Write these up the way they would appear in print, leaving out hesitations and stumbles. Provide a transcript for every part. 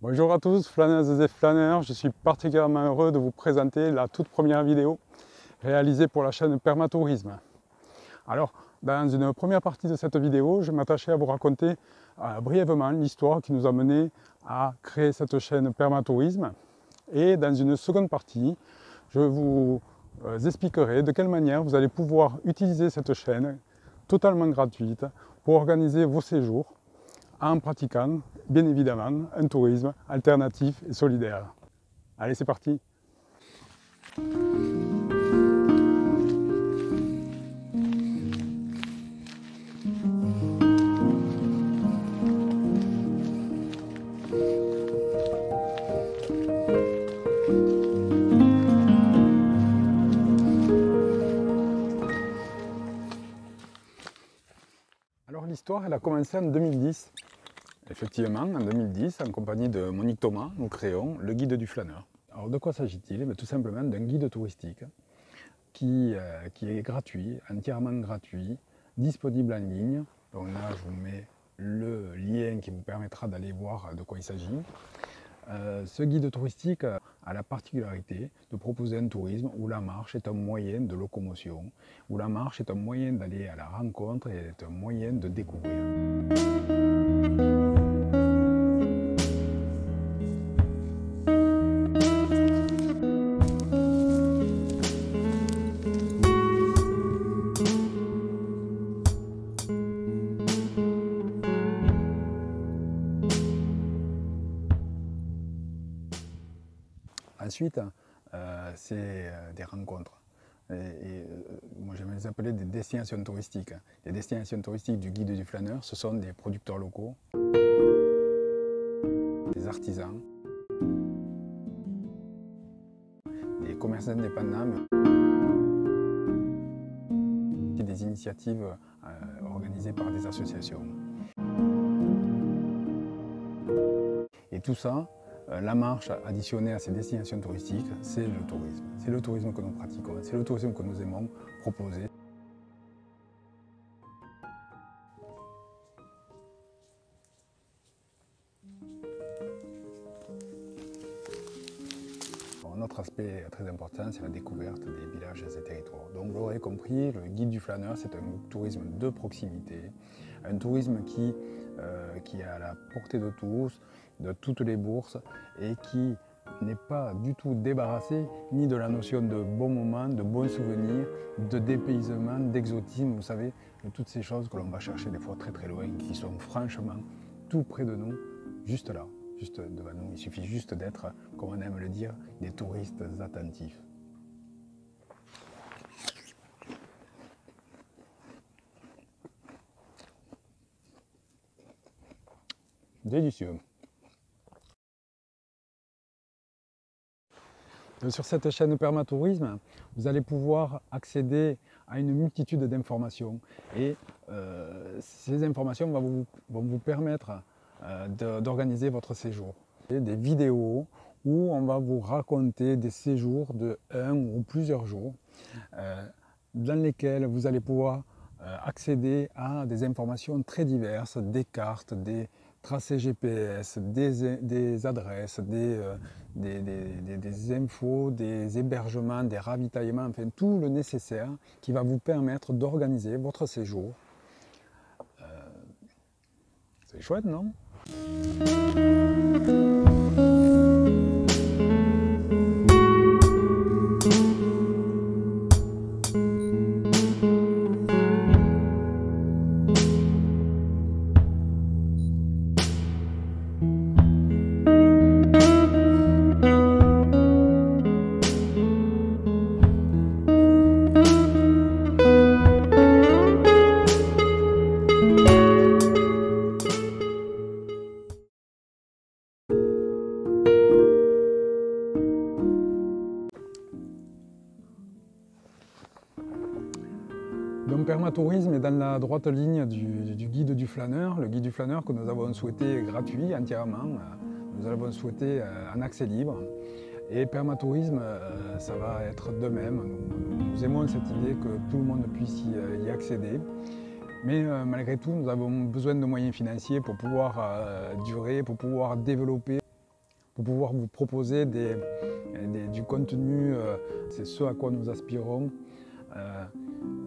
Bonjour à tous, flâneuses et flâneurs, je suis particulièrement heureux de vous présenter la toute première vidéo réalisée pour la chaîne Permatourisme. Alors, dans une première partie de cette vidéo, je m'attachais à vous raconter brièvement l'histoire qui nous a mené à créer cette chaîne Permatourisme. Et dans une seconde partie, je vous expliquerai de quelle manière vous allez pouvoir utiliser cette chaîne totalement gratuite pour organiser vos séjours en pratiquant, bien évidemment, un tourisme alternatif et solidaire. Allez, c'est parti! Alors l'histoire, elle a commencé en 2010. Effectivement, en 2010, en compagnie de Monique Thomas, nous créons le guide du flâneur. Alors de quoi s'agit-il? Tout simplement d'un guide touristique qui est gratuit, entièrement gratuit, disponible en ligne. Donc là, je vous mets le lien qui vous permettra d'aller voir de quoi il s'agit. Ce guide touristique a la particularité de proposer un tourisme où la marche est un moyen de locomotion, où la marche est un moyen d'aller à la rencontre et est un moyen de découvrir. Ensuite, c'est des rencontres. Moi, j'aime les appeler des destinations touristiques. Les destinations touristiques du guide du flâneur, ce sont des producteurs locaux, des artisans, des commerçants indépendants, et des initiatives organisées par des associations. Et tout ça, la marche additionnée à ces destinations touristiques, c'est le tourisme. C'est le tourisme que nous pratiquons, c'est le tourisme que nous aimons proposer. Un autre aspect très important, c'est la découverte des villages et des territoires. Donc vous l'aurez compris, le guide du flâneur, c'est un tourisme de proximité, un tourisme qui est à la portée de tous, de toutes les bourses, et qui n'est pas du tout débarrassé ni de la notion de bons moments, de bons souvenirs, de dépaysement, d'exotisme, vous savez, de toutes ces choses que l'on va chercher des fois très très loin, qui sont franchement tout près de nous, juste là, juste devant nous. Il suffit juste d'être, comme on aime le dire, des touristes attentifs. Délicieux. Sur cette chaîne Permatourisme, vous allez pouvoir accéder à une multitude d'informations et ces informations vont vous permettre d'organiser votre séjour. Des vidéos où on va vous raconter des séjours de 1 ou plusieurs jours dans lesquels vous allez pouvoir accéder à des informations très diverses, des cartes, des tracés GPS, des adresses, des infos, des hébergements, des ravitaillements, enfin tout le nécessaire qui va vous permettre d'organiser votre séjour. C'est chouette, non ? Donc Permatourisme est dans la droite ligne du guide du flâneur, le guide du flâneur que nous avons souhaité gratuit entièrement, nous l'avons souhaité en accès libre. Et Permatourisme, ça va être de même. Nous aimons cette idée que tout le monde puisse y accéder. Mais malgré tout, nous avons besoin de moyens financiers pour pouvoir durer, pour pouvoir développer. pour pouvoir vous proposer du contenu. C'est ce à quoi nous aspirons.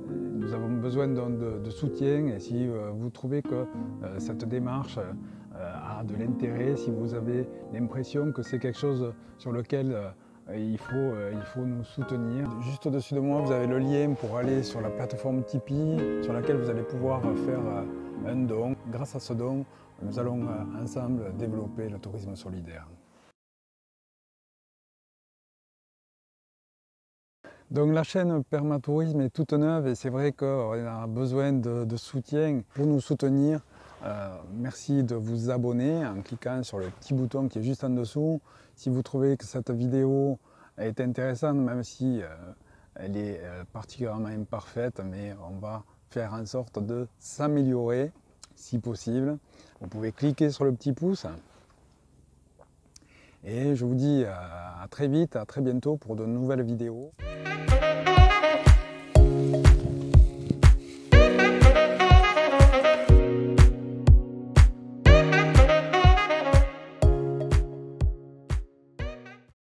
Nous avons besoin de soutien, et si vous trouvez que cette démarche a de l'intérêt, si vous avez l'impression que c'est quelque chose sur lequel il faut nous soutenir. Juste au-dessus de moi, vous avez le lien pour aller sur la plateforme Tipeee, sur laquelle vous allez pouvoir faire un don. Grâce à ce don, nous allons ensemble développer le tourisme solidaire. Donc la chaîne Permatourisme est toute neuve et c'est vrai qu'on a besoin de soutien pour nous soutenir. Merci de vous abonner en cliquant sur le petit bouton qui est juste en dessous. Si vous trouvez que cette vidéo est intéressante, même si elle est particulièrement imparfaite, mais on va faire en sorte de s'améliorer si possible. Vous pouvez cliquer sur le petit pouce. Et je vous dis à très vite, à très bientôt pour de nouvelles vidéos.